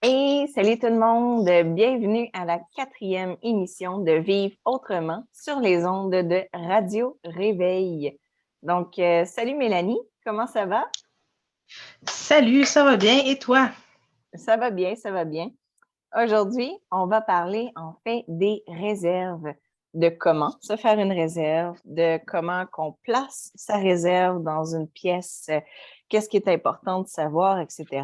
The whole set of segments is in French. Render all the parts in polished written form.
Et salut tout le monde, bienvenue à la 4e émission de Vivre autrement sur les ondes de Radio Réveil. Donc, salut Mélanie, comment ça va? Salut, ça va bien et toi? Ça va bien, ça va bien. Aujourd'hui, on va parler en fait des réserves, de comment se faire une réserve, de comment qu'on place sa réserve dans une pièce, qu'est-ce qui est important de savoir, etc.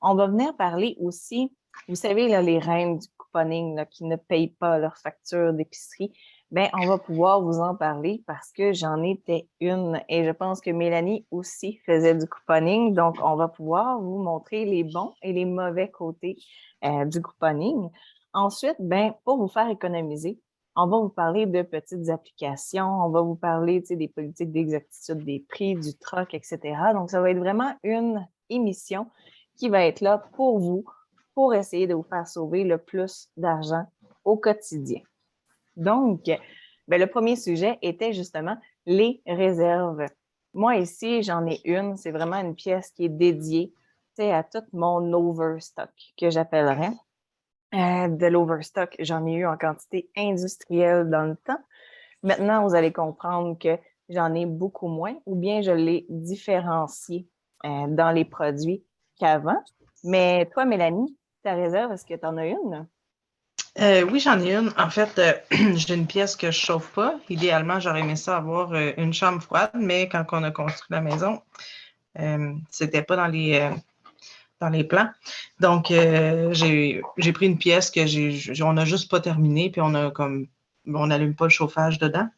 On va venir parler aussi, vous savez, là, les reines du couponing là, qui ne payent pas leurs factures d'épicerie. Bien, on va pouvoir vous en parler parce que j'en étais une et je pense que Mélanie aussi faisait du couponing. Donc, on va pouvoir vous montrer les bons et les mauvais côtés du couponing. Ensuite, ben, pour vous faire économiser, on va vous parler de petites applications, on va vous parler des politiques d'exactitude des prix, du troc, etc. Donc, ça va être vraiment une émission qui va être là pour vous, pour essayer de vous faire sauver le plus d'argent au quotidien. Donc, ben, le premier sujet était justement les réserves. Moi, ici, j'en ai une. C'est vraiment une pièce qui est dédiée à tout mon overstock que j'appellerais. De l'overstock, j'en ai eu en quantité industrielle dans le temps. Maintenant, vous allez comprendre que j'en ai beaucoup moins ou bien je l'ai différencié dans les produits qu'avant. Mais toi, Mélanie, ta réserve, est-ce que tu en as une? Oui, j'en ai une. En fait, j'ai une pièce que je chauffe pas. Idéalement, j'aurais aimé ça avoir une chambre froide, mais quand on a construit la maison, c'était pas dans les plans. Donc, j'ai pris une pièce que on a juste pas terminée, puis on n'allume pas le chauffage dedans.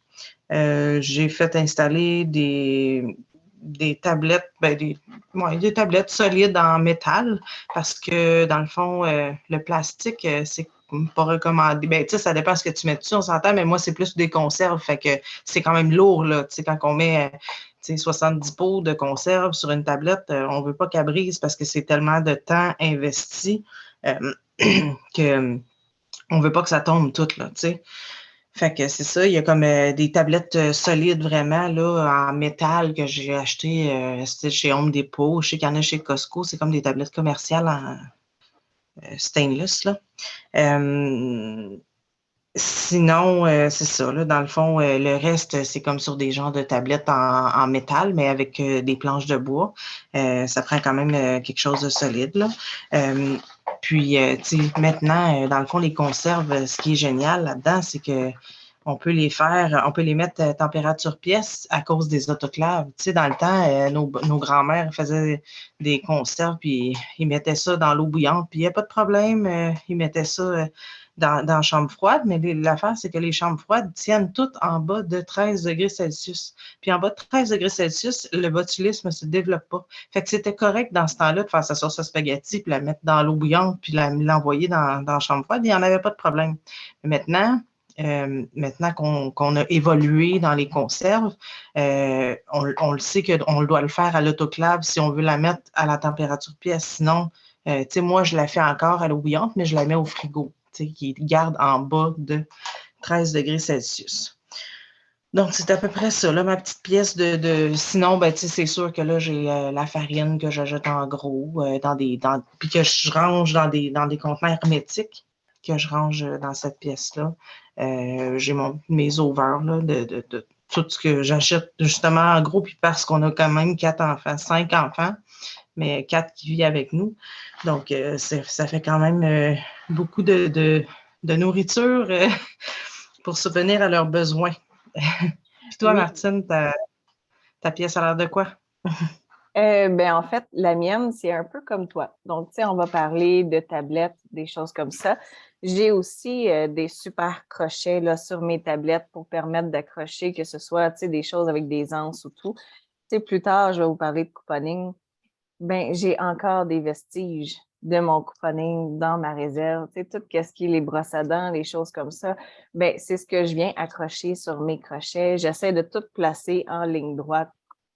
J'ai fait installer des tablettes, des tablettes solides en métal parce que dans le fond, le plastique, c'est pas recommandé. Ben, tu sais, ça dépend de ce que tu mets dessus, on s'entend, mais moi, c'est plus des conserves, fait que c'est quand même lourd, là. Tu sais, quand on met 70 pots de conserve sur une tablette, on veut pas qu'elle brise parce que c'est tellement de temps investi que on veut pas que ça tombe tout, là, tu sais. Fait que c'est ça, il y a comme des tablettes solides vraiment là en métal que j'ai acheté c'était chez Home Depot, je sais qu'il y en a chez Costco, c'est comme des tablettes commerciales en stainless là. Euh, Sinon, c'est ça, là, dans le fond, le reste, c'est comme sur des genres de tablettes en métal, mais avec des planches de bois. Ça prend quand même quelque chose de solide, là. Puis, tu sais, maintenant, dans le fond, les conserves, ce qui est génial là-dedans, c'est que on peut les mettre à température pièce à cause des autoclaves. Tu sais, dans le temps, nos grands-mères faisaient des conserves, puis ils mettaient ça dans l'eau bouillante, puis il n'y a pas de problème, ils mettaient ça dans la chambre froide, mais l'affaire, c'est que les chambres froides tiennent toutes en bas de 13 degrés Celsius. Puis en bas de 13 degrés Celsius, le botulisme ne se développe pas. Fait que c'était correct dans ce temps-là de faire sa sauce à spaghetti, puis la mettre dans l'eau bouillante, puis l'envoyer dans la chambre froide. Il n'y en avait pas de problème. Mais maintenant qu'on a évolué dans les conserves, on le sait qu'on doit le faire à l'autoclave si on veut la mettre à la température pièce. Sinon, tu sais, moi, je la fais encore à l'eau bouillante, mais je la mets au frigo, tu sais, qui garde en bas de 13 degrés Celsius. Donc, c'est à peu près ça, là, ma petite pièce Sinon, ben, tu sais, c'est sûr que là, j'ai la farine que j'achète en gros, puis que je range dans des contenants hermétiques que je range dans cette pièce-là. J'ai mes overs, là, de tout ce que j'achète justement en gros, puis parce qu'on a quand même 5 enfants, mais 4 qui vivent avec nous. Donc, ça fait quand même beaucoup de nourriture pour subvenir à leurs besoins. Puis toi, Oui. Martine, ta pièce a l'air de quoi? Ben, en fait, la mienne, c'est un peu comme toi. Donc, tu sais, on va parler de tablettes, des choses comme ça. J'ai aussi des super crochets là, sur mes tablettes pour permettre d'accrocher, que ce soit, tu sais, des choses avec des anses ou tout. Tu sais, plus tard, je vais vous parler de couponing. Ben, j'ai encore des vestiges de mon couponing dans ma réserve. Tu sais, tout ce qui est les brosses à dents, les choses comme ça, ben, c'est ce que je viens accrocher sur mes crochets. J'essaie de tout placer en ligne droite.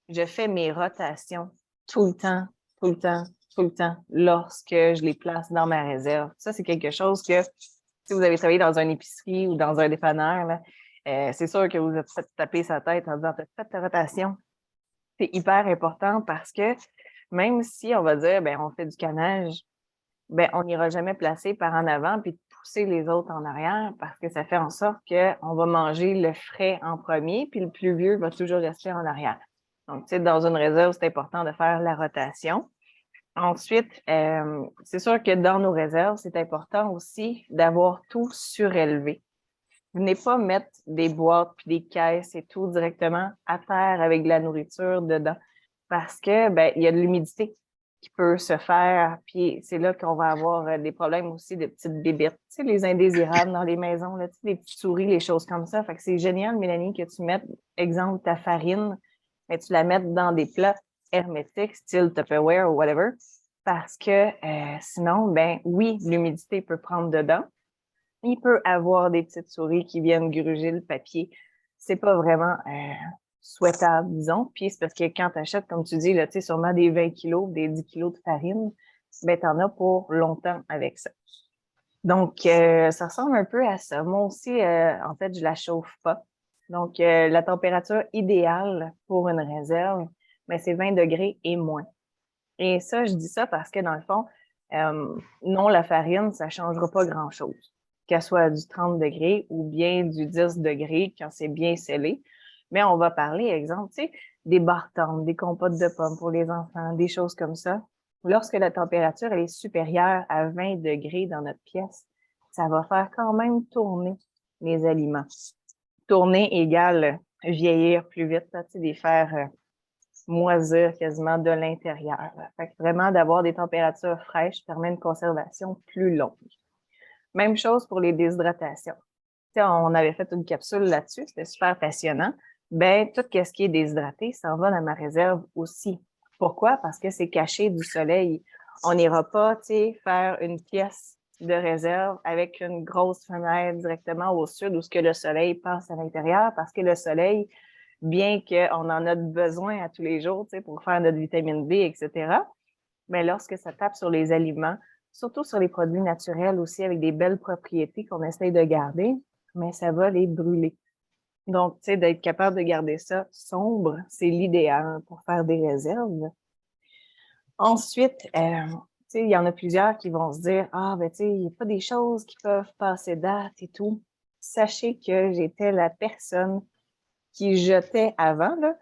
Je fais mes rotations tout le temps, tout le temps, tout le temps, lorsque je les place dans ma réserve. Ça, c'est quelque chose que, si vous avez travaillé dans une épicerie ou dans un dépanneur, là, c'est sûr que vous vous êtes fait taper sa tête en disant, t'as fait ta rotation. C'est hyper important parce que même si on va dire, ben, on fait du canage, ben, on n'ira jamais placer par en avant puis pousser les autres en arrière parce que ça fait en sorte qu'on va manger le frais en premier puis le plus vieux va toujours rester en arrière. Donc, tu sais, dans une réserve, c'est important de faire la rotation. Ensuite, c'est sûr que dans nos réserves, c'est important aussi d'avoir tout surélevé. Venez pas mettre des boîtes puis des caisses et tout directement à terre avec de la nourriture dedans parce que ben il y a de l'humidité qui peut se faire puis c'est là qu'on va avoir des problèmes aussi de petites bébites, tu sais les indésirables dans les maisons là, tu sais les petites souris, les choses comme ça. Fait que c'est génial Mélanie que tu mettes exemple ta farine mais tu la mettes dans des plats hermétiques style Tupperware ou whatever parce que sinon ben oui, l'humidité peut prendre dedans. Il peut avoir des petites souris qui viennent gruger le papier. C'est pas vraiment souhaitable, disons. Puis c'est parce que quand tu achètes, comme tu dis, là, tu sais, sûrement des 20 kilos, des 10 kilos de farine, ben, t'en as pour longtemps avec ça. Donc, ça ressemble un peu à ça. Moi aussi, en fait, je la chauffe pas. Donc, la température idéale pour une réserve, ben, c'est 20 degrés et moins. Et ça, je dis ça parce que dans le fond, non, la farine, ça changera pas grand-chose. Qu'elle soit du 30 degrés ou bien du 10 degrés quand c'est bien scellé. Mais on va parler, exemple, tu sais, des bartendes, des compotes de pommes pour les enfants, des choses comme ça. Lorsque la température elle est supérieure à 20 degrés dans notre pièce, ça va faire quand même tourner les aliments. Tourner égale vieillir plus vite, tu sais, les faire moisir quasiment de l'intérieur. Fait que vraiment, d'avoir des températures fraîches permet une conservation plus longue. Même chose pour les déshydratations. T'sais, on avait fait une capsule là-dessus, c'était super passionnant. Ben, tout ce qui est déshydraté s'en va dans ma réserve aussi. Pourquoi? Parce que c'est caché du soleil. On n'ira pas, tu sais, faire une pièce de réserve avec une grosse fenêtre directement au sud où ce que le soleil passe à l'intérieur parce que le soleil, bien qu'on en a besoin à tous les jours, tu sais, pour faire notre vitamine D, etc. Mais lorsque ça tape sur les aliments, surtout sur les produits naturels aussi avec des belles propriétés qu'on essaye de garder, mais ça va les brûler. Donc, tu sais, d'être capable de garder ça sombre, c'est l'idéal pour faire des réserves. Ensuite, tu sais, il y en a plusieurs qui vont se dire, ah, ben, tu sais, il n'y a pas des choses qui peuvent passer date et tout. Sachez que j'étais la personne qui jetait avant, là,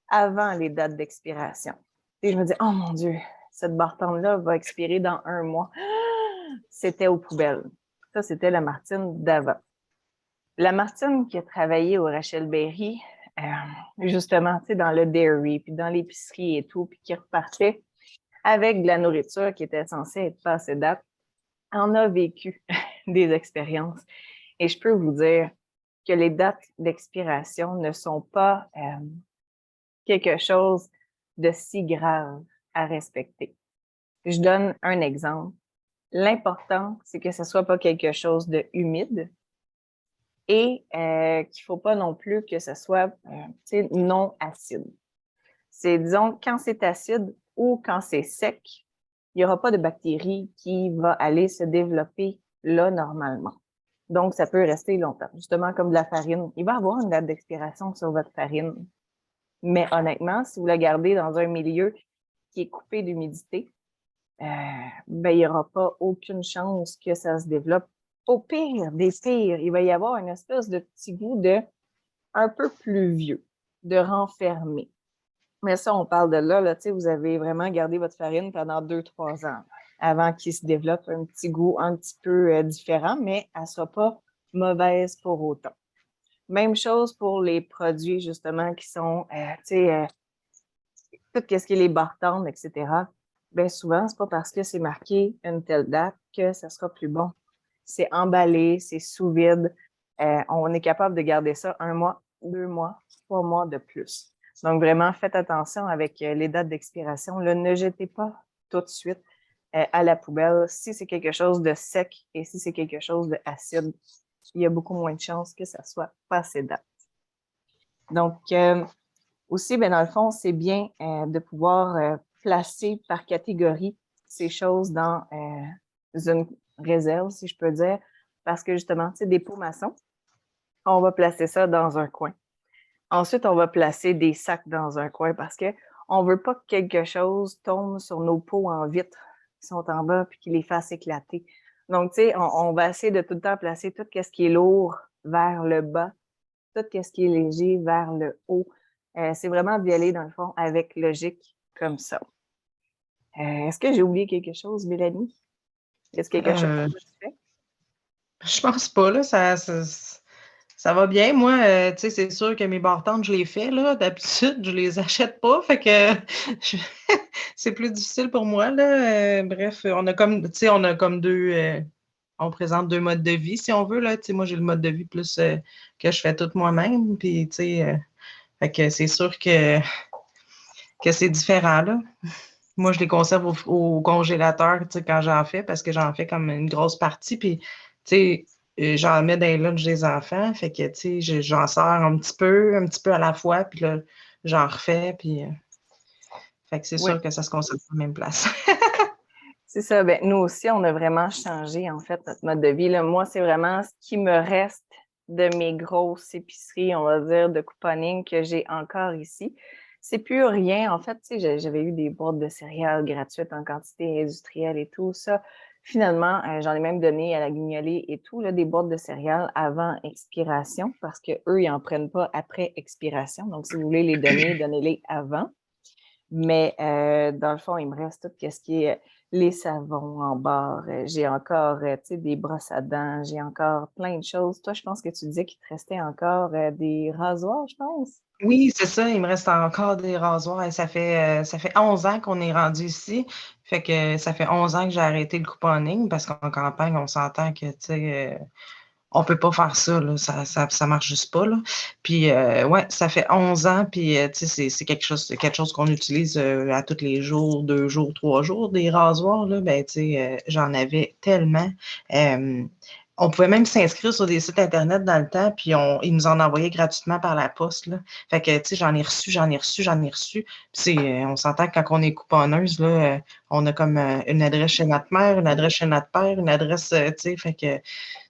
avant les dates d'expiration. Et je me dis, oh mon Dieu, cette bartende-là va expirer dans 1 mois. C'était aux poubelles. Ça, c'était la Martine d'avant. La Martine qui a travaillé au Rachel Berry, justement, tu sais, dans le dairy, puis dans l'épicerie et tout, puis qui repartait avec de la nourriture qui était censée être passée date, en a vécu des expériences. Et je peux vous dire que les dates d'expiration ne sont pas quelque chose de si grave à respecter. Je donne un exemple. L'important, c'est que ce soit pas quelque chose de humide et qu'il faut pas non plus que ce soit non acide. C'est, disons, quand c'est acide ou quand c'est sec, il n'y aura pas de bactéries qui va aller se développer là normalement. Donc, ça peut rester longtemps. Justement, comme de la farine. Il va y avoir une date d'expiration sur votre farine. Mais honnêtement, si vous la gardez dans un milieu qui est coupé d'humidité, ben, il n'y aura pas aucune chance que ça se développe. Au pire des pires, il va y avoir une espèce de petit goût de un peu plus vieux, de renfermé. Mais ça, on parle de là, tu sais, vous avez vraiment gardé votre farine pendant 2-3 ans avant qu'il se développe un petit goût un petit peu différent, mais elle ne sera pas mauvaise pour autant. Même chose pour les produits, justement, qui sont, tu sais, tout ce qui est les bartendes, etc. Bien souvent, c'est pas parce que c'est marqué une telle date que ça sera plus bon. C'est emballé, c'est sous vide. On est capable de garder ça 1 mois, 2 mois, 3 mois de plus. Donc, vraiment, faites attention avec les dates d'expiration. Là, ne jetez pas tout de suite à la poubelle. Si c'est quelque chose de sec et si c'est quelque chose d'acide, il y a beaucoup moins de chances que ça soit passé date. Donc, aussi, ben, dans le fond, c'est bien de pouvoir placer par catégorie ces choses dans une réserve, si je peux dire, parce que justement, tu sais, des pots maçons, on va placer ça dans un coin. Ensuite, on va placer des sacs dans un coin parce que on veut pas que quelque chose tombe sur nos pots en vitre qui sont en bas puis qui les fassent éclater. Donc, tu sais, on va essayer de tout le temps placer tout ce qui est lourd vers le bas, tout ce qui est léger vers le haut. C'est vraiment d'y aller, dans le fond, avec logique comme ça. Est-ce que j'ai oublié quelque chose, Mélanie? Est-ce quelque chose que tu fais? Je pense pas, là. Ça va bien. Moi, tu sais, c'est sûr que mes bartendes, je les fais, là. D'habitude, je les achète pas. Fait que c'est plus difficile pour moi, là. Bref, on a comme, tu sais, on a comme on présente deux modes de vie, si on veut, là. Tu sais, moi, j'ai le mode de vie plus que je fais tout moi-même. Puis, tu sais, fait que c'est sûr que c'est différent, là. Moi, je les conserve au congélateur, tu sais, quand j'en fais, parce que j'en fais comme une grosse partie. Puis, tu sais, j'en mets dans les lunchs des enfants. Fait que, tu sais, j'en sors un petit peu à la fois. Puis là, j'en refais. Puis, fait que c'est Oui, sûr que ça se conserve à la même place. c'est ça. Ben, nous aussi, on a vraiment changé, en fait, notre mode de vie. Là. Moi, c'est vraiment ce qui me reste de mes grosses épiceries, on va dire, de couponing que j'ai encore ici. C'est plus rien. En fait, tu sais, j'avais eu des boîtes de céréales gratuites en quantité industrielle et tout ça. Finalement, j'en ai même donné à la guignolée et tout, là, des boîtes de céréales avant expiration parce que eux, ils en prennent pas après expiration. Donc, si vous voulez les donner, donnez-les avant. Mais dans le fond, il me reste tout ce qui est les savons en barre. J'ai encore tu sais, des brosses à dents. J'ai encore plein de choses. Toi, je pense que tu disais qu'il te restait encore des rasoirs, je pense. Oui, c'est ça. Il me reste encore des rasoirs. Et ça fait 11 ans qu'on est rendu ici. Fait que ça fait 11 ans que j'ai arrêté le couponing parce qu'en campagne, on s'entend que, tu sais, on peut pas faire ça, là. Ça marche juste pas, là. Puis, ouais, ça fait 11 ans, puis, tu sais, c'est quelque chose qu'on utilise à tous les jours, 2 jours, 3 jours, des rasoirs, là. Ben, tu sais, j'en avais tellement. Euh, on pouvait même s'inscrire sur des sites Internet dans le temps, puis ils nous en envoyaient gratuitement par la poste, là. Fait que, tu sais, j'en ai reçu, j'en ai reçu, j'en ai reçu. Puis, on s'entend que quand on est couponneuse, là, on a comme une adresse chez notre mère, une adresse chez notre père, une adresse, tu sais, fait que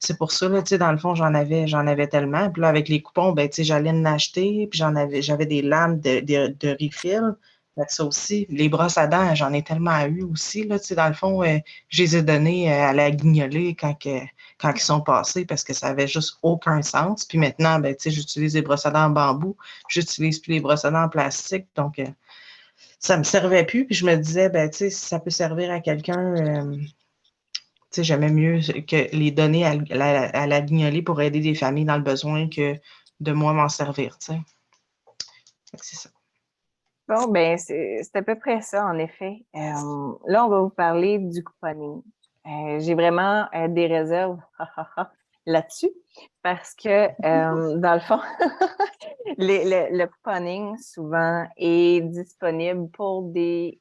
c'est pour ça, là, tu sais, dans le fond, j'en avais tellement. Puis là, avec les coupons, ben, tu sais, j'allais en acheter, puis j'avais des lames de refill. Fait que ça aussi, les brosses à dents, j'en ai tellement eu aussi, là, tu sais, dans le fond, je les ai données à la guignolée quand ils sont passés parce que ça avait juste aucun sens. Puis maintenant, ben, tu sais, j'utilise des brosses à dents en bambou, j'utilise plus les brosses à dents en plastique, donc ça me servait plus. Puis je me disais, ben, tu sais, si ça peut servir à quelqu'un, tu sais, j'aimais mieux que les donner à la guignolée pour aider des familles dans le besoin que de moi m'en servir, tu sais. Fait que c'est ça. Bon, ben, c'est à peu près ça, en effet. Là, on va vous parler du couponing. J'ai vraiment des réserves là-dessus parce que, dans le fond, le couponing, souvent, est disponible pour des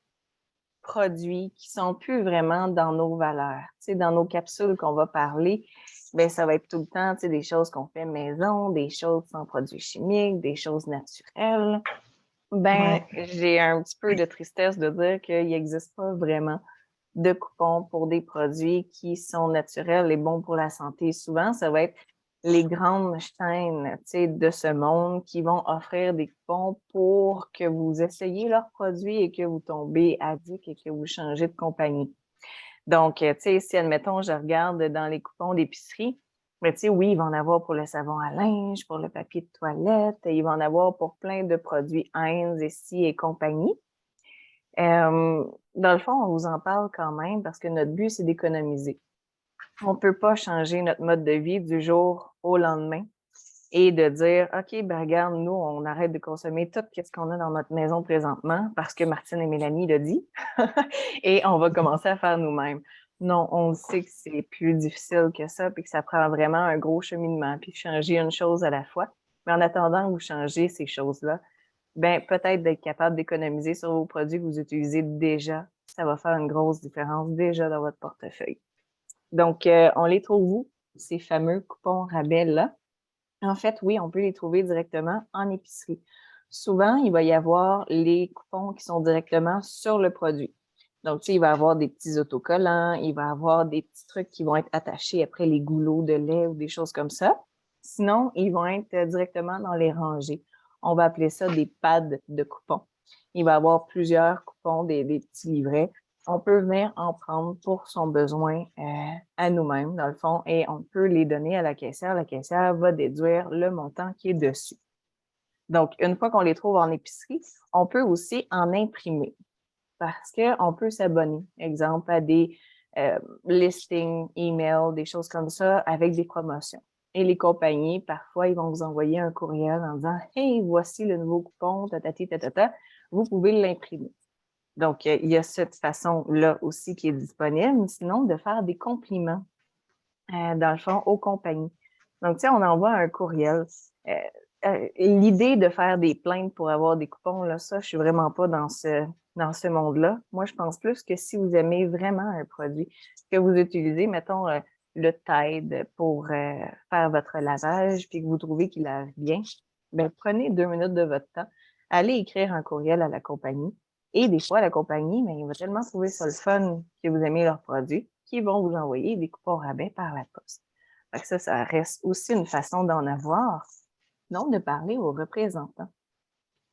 produits qui sont plus vraiment dans nos valeurs. Tu sais, dans nos capsules qu'on va parler, ben ça va être tout le temps, tu sais, des choses qu'on fait maison, des choses sans produits chimiques, des choses naturelles. Ben, Ouais. j'ai un petit peu de tristesse de dire qu'il n'existe pas vraiment de coupons pour des produits qui sont naturels et bons pour la santé. Souvent, ça va être les grandes chaînes, tu sais, de ce monde qui vont offrir des coupons pour que vous essayiez leurs produits et que vous tombez addict et que vous changez de compagnie. Donc, tu sais, si, admettons, je regarde dans les coupons d'épicerie, mais tu sais, oui, il va en avoir pour le savon à linge, pour le papier de toilette, il va en avoir pour plein de produits Heinz, ici et compagnie. Dans le fond, on vous en parle quand même parce que notre but, c'est d'économiser. On ne peut pas changer notre mode de vie du jour au lendemain et de dire, OK, ben regarde, nous, on arrête de consommer tout ce qu'on a dans notre maison présentement parce que Martine et Mélanie le dit et on va commencer à faire nous-mêmes. Non, on sait que c'est plus difficile que ça puis que ça prend vraiment un gros cheminement puis changer une chose à la fois. Mais en attendant, vous changez ces choses-là, ben peut-être d'être capable d'économiser sur vos produits que vous utilisez déjà. Ça va faire une grosse différence déjà dans votre portefeuille. Donc, on les trouve où, ces fameux coupons rabais-là? En fait, oui, on peut les trouver directement en épicerie. Souvent, il va y avoir les coupons qui sont directement sur le produit. Donc, tu sais, il va y avoir des petits autocollants, il va y avoir des petits trucs qui vont être attachés après les goulots de lait ou des choses comme ça. Sinon, ils vont être directement dans les rangées. On va appeler ça des pads de coupons. Il va y avoir plusieurs coupons, des petits livrets on peut venir en prendre pour son besoin à nous-mêmes, dans le fond, et on peut les donner à la caissière. La caissière va déduire le montant qui est dessus. Donc, une fois qu'on les trouve en épicerie, on peut aussi en imprimer parce qu'on peut s'abonner, exemple, à des listings, emails, des choses comme ça avec des promotions. Et les compagnies, parfois, ils vont vous envoyer un courriel en disant « Hey, voici le nouveau coupon, tatati, tatata, vous pouvez l'imprimer. » Donc, il y a cette façon-là aussi qui est disponible. Sinon, de faire des compliments, dans le fond, aux compagnies. Donc, tu sais, on envoie un courriel. L'idée de faire des plaintes pour avoir des coupons, là, ça, je suis vraiment pas dans ce monde-là. Moi, je pense plus que si vous aimez vraiment un produit, que vous utilisez, mettons, le Tide pour faire votre lavage, puis que vous trouvez qu'il lave bien, bien, prenez 2 minutes de votre temps, allez écrire un courriel à la compagnie. Et des fois, la compagnie, mais il va tellement trouver ça le fun que vous aimez leurs produits qu'ils vont vous envoyer des coupons rabais par la poste. Fait que ça reste aussi une façon d'en avoir. Non, de parler aux représentants.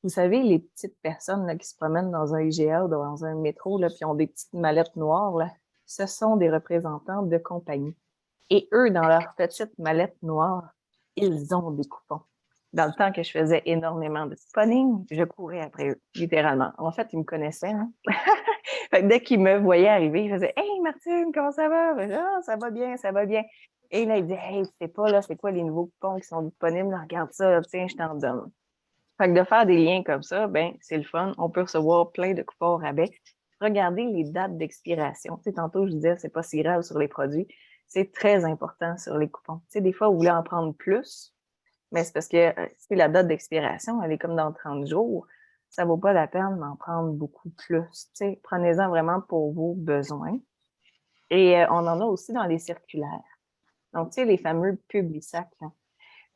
Vous savez, les petites personnes là, qui se promènent dans un IGA ou dans un métro, là, puis ont des petites mallettes noires, là, ce sont des représentants de compagnie. Et eux, dans leurs petites mallettes noires, ils ont des coupons. Dans le temps que je faisais énormément de spawning, je courais après eux, littéralement. En fait, ils me connaissaient. Hein? Fait que dès qu'ils me voyaient arriver, ils faisaient « Hey Martine, comment ça va? » Ah, ça va bien, ça va bien. Et là, ils disaient « Hey, tu sais pas, là, c'est quoi les nouveaux coupons qui sont disponibles? Là, regarde ça, tiens, je t'en donne. » Fait que de faire des liens comme ça, ben, c'est le fun. On peut recevoir plein de coupons au rabais. Regardez les dates d'expiration. Tu sais, tantôt, je disais, c'est pas si grave sur les produits. C'est très important sur les coupons. Tu sais, des fois, vous voulez en prendre plus, mais c'est parce que si la date d'expiration, elle est comme dans 30 jours, ça vaut pas la peine d'en prendre beaucoup plus. Tu sais, prenez-en vraiment pour vos besoins. Et on en a aussi dans les circulaires. Donc, tu sais, les fameux Publisac, là.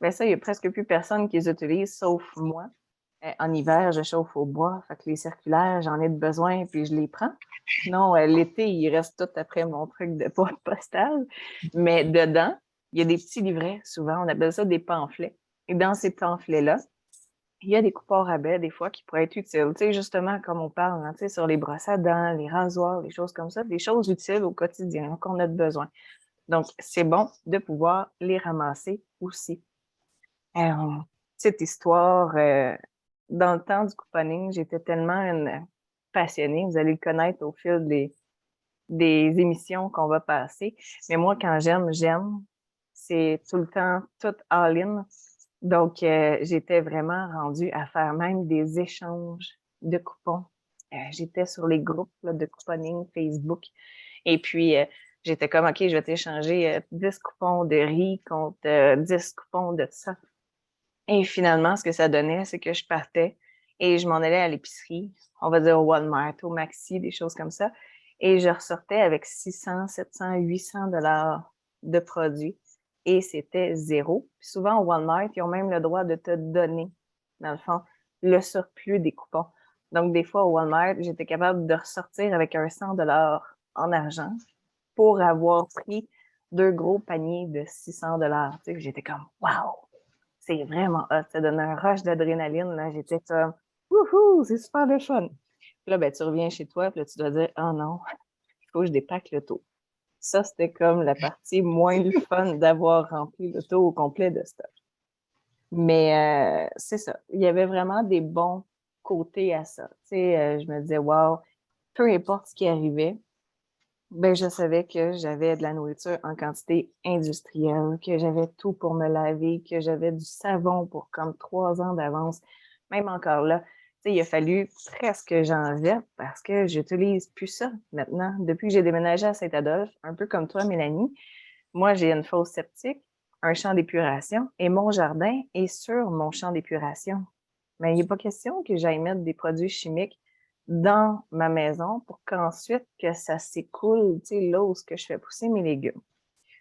Ben ça, il y a presque plus personne qui les utilise, sauf moi. En hiver, je chauffe au bois, fait que les circulaires, j'en ai de besoin, puis je les prends. Sinon, l'été, il reste tout après mon truc de boîte postale. Mais dedans, il y a des petits livrets, souvent, on appelle ça des pamphlets. Et dans ces pamphlets-là, il y a des coupons rabais, des fois, qui pourraient être utiles. Tu sais, justement, comme on parle, hein, tu sais, sur les brosses à dents, les rasoirs, des choses comme ça, des choses utiles au quotidien qu'on a de besoin. Donc, c'est bon de pouvoir les ramasser aussi. Petite histoire, dans le temps du couponing, j'étais tellement une passionnée, vous allez le connaître au fil des émissions qu'on va passer. Mais moi, quand j'aime. C'est tout le temps, tout all-in. Donc, j'étais vraiment rendue à faire même des échanges de coupons. J'étais sur les groupes là, de couponing Facebook. Et puis, j'étais comme, OK, je vais t'échanger 10 coupons de riz contre 10 coupons de ça. Et finalement, ce que ça donnait, c'est que je partais et je m'en allais à l'épicerie, on va dire au Walmart, au Maxi, des choses comme ça. Et je ressortais avec 600, 700, 800 dollars de produits. Et c'était zéro. Puis souvent, au Walmart, ils ont même le droit de te donner, dans le fond, le surplus des coupons. Donc, des fois, au Walmart, j'étais capable de ressortir avec un 100 dollars en argent pour avoir pris 2 gros paniers de 600 dollars. Tu sais, j'étais comme, wow! C'est vraiment hot. Ça donne un rush d'adrénaline. Là. J'étais comme, wouhou, c'est super le fun. Puis là, ben, tu reviens chez toi, puis là, tu dois dire, oh non, il faut que je dépaque le taux. Ça, c'était comme la partie moins le fun d'avoir rempli le taux au complet de stock. Mais c'est ça. Il y avait vraiment des bons côtés à ça. Tu sais, je me disais, wow, peu importe ce qui arrivait, ben, je savais que j'avais de la nourriture en quantité industrielle, que j'avais tout pour me laver, que j'avais du savon pour comme 3 ans d'avance. Même encore là, tu sais, il a fallu presque que j'en jette parce que j'utilise plus ça maintenant. Depuis que j'ai déménagé à Saint-Adolphe, un peu comme toi, Mélanie, moi, j'ai une fosse septique, un champ d'épuration et mon jardin est sur mon champ d'épuration. Mais il n'est pas question que j'aille mettre des produits chimiques dans ma maison pour qu'ensuite que ça s'écoule, tu sais, là où que je fais pousser mes légumes.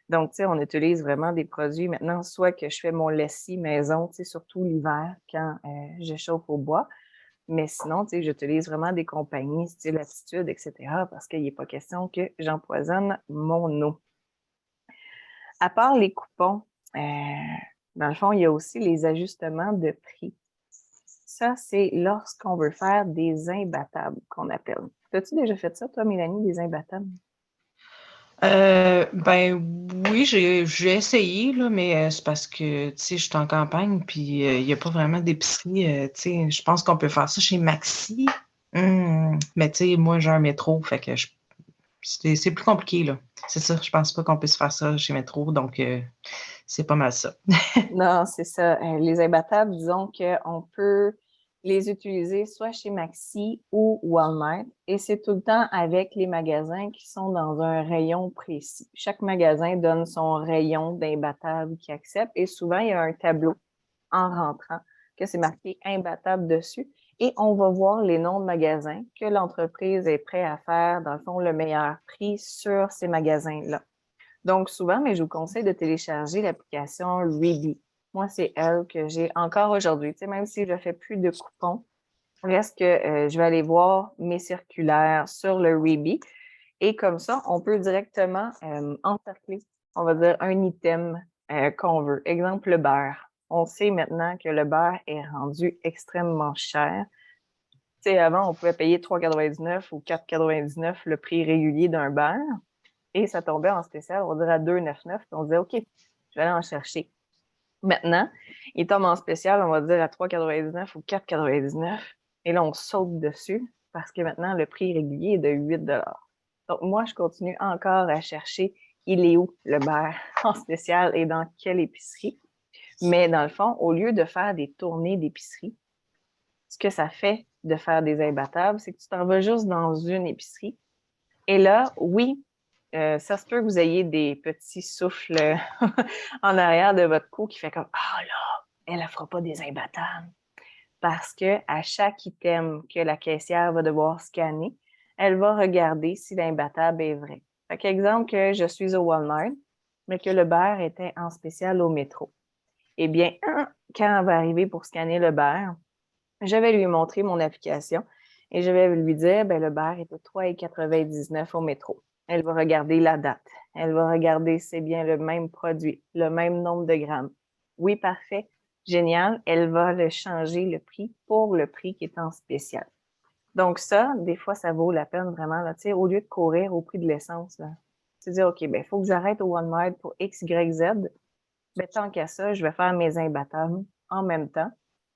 Donc, tu sais, on utilise vraiment des produits maintenant, soit que je fais mon lessive maison, tu sais, surtout l'hiver quand je chauffe au bois, mais sinon, tu sais, j'utilise vraiment des compagnies, style Latitude, etc., parce qu'il n'est pas question que j'empoisonne mon eau. À part les coupons, dans le fond, il y a aussi les ajustements de prix. Ça, c'est lorsqu'on veut faire des imbattables, qu'on appelle. T'as-tu déjà fait ça, toi, Mélanie, des imbattables? Ben oui, j'ai essayé, là, mais c'est parce que, tu sais, je suis en campagne, puis il n'y a pas vraiment d'épicerie. Tu sais, je pense qu'on peut faire ça chez Maxi. Mais tu sais, moi, j'ai un métro, fait que c'est plus compliqué, là. C'est ça, je pense pas qu'on puisse faire ça chez Métro, donc c'est pas mal ça. Non, c'est ça. Les imbattables, disons qu'on peut les utiliser soit chez Maxi ou Walmart, et c'est tout le temps avec les magasins qui sont dans un rayon précis. Chaque magasin donne son rayon d'imbattables qu'il accepte, et souvent, il y a un tableau en rentrant que c'est marqué imbattable dessus, et on va voir les noms de magasins que l'entreprise est prête à faire, dans le fond, le meilleur prix sur ces magasins-là. Donc, souvent, mais je vous conseille de télécharger l'application Ready. Moi, c'est elle que j'ai encore aujourd'hui. Tu sais, même si je ne fais plus de coupons, reste que je vais aller voir mes circulaires sur le Ready. Et comme ça, on peut directement encercler, on va dire, un item qu'on veut. Exemple, le beurre. On sait maintenant que le beurre est rendu extrêmement cher. Tu sais, avant, on pouvait payer 3,99 ou 4,99 le prix régulier d'un beurre. Et ça tombait en spécial, on va dire à 2,99. On disait, OK, je vais aller en chercher. Maintenant, il tombe en spécial, on va dire à 3,99 ou 4,99. Et là, on saute dessus parce que maintenant, le prix régulier est de 8 dollars. Donc, moi, je continue encore à chercher il est où le beurre en spécial et dans quelle épicerie. Mais dans le fond, au lieu de faire des tournées d'épicerie, ce que ça fait de faire des imbattables, c'est que tu t'en vas juste dans une épicerie. Et là, oui, ça se peut que vous ayez des petits souffles en arrière de votre cou qui fait comme ah là, elle ne fera pas des imbattables. Parce que à chaque item que la caissière va devoir scanner, elle va regarder si l'imbattable est vrai. Fait qu'exemple que je suis au Walmart, mais que le beurre était en spécial au métro. Eh bien, quand elle va arriver pour scanner le beurre, je vais lui montrer mon application et je vais lui dire, ben, le beurre est à 3,99 au métro. Elle va regarder la date. Elle va regarder si c'est bien le même produit, le même nombre de grammes. Oui, parfait. Génial. Elle va le changer le prix pour le prix qui est en spécial. Donc ça, des fois, ça vaut la peine vraiment, là, tu sais, au lieu de courir au prix de l'essence, là, tu dis, OK, ben, il faut que j'arrête au Walmart pour X, Y, Z. Ben, tant qu'à ça, je vais faire mes imbattables en même temps.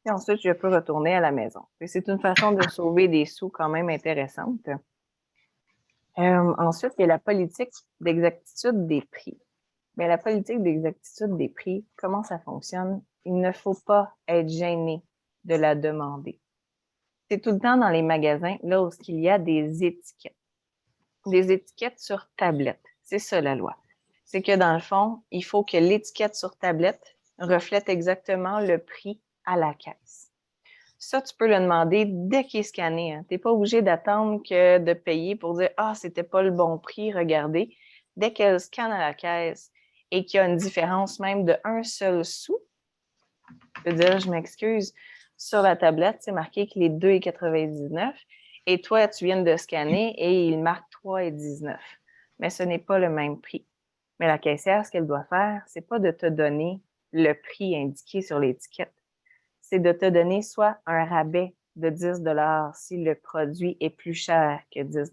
Et ensuite, je peux retourner à la maison. C'est une façon de sauver des sous quand même intéressante. Ensuite, il y a la politique d'exactitude des prix. Mais la politique d'exactitude des prix, comment ça fonctionne? Il ne faut pas être gêné de la demander. C'est tout le temps dans les magasins, là où il y a des étiquettes. Des étiquettes sur tablette. C'est ça la loi. C'est que dans le fond, il faut que l'étiquette sur tablette reflète exactement le prix à la caisse. Ça, tu peux le demander dès qu'il est scanné. Hein. Tu n'es pas obligé d'attendre que de payer pour dire ah, c'était pas le bon prix, regardez. Dès qu'elle scanne à la caisse et qu'il y a une différence même de un seul sou, tu peux dire je m'excuse, sur la tablette, c'est marqué qu'il est 2,99 et toi, tu viens de scanner et il marque 3,19. Mais ce n'est pas le même prix. Mais la caissière, ce qu'elle doit faire, c'est pas de te donner le prix indiqué sur l'étiquette. C'est de te donner soit un rabais de 10 si le produit est plus cher que 10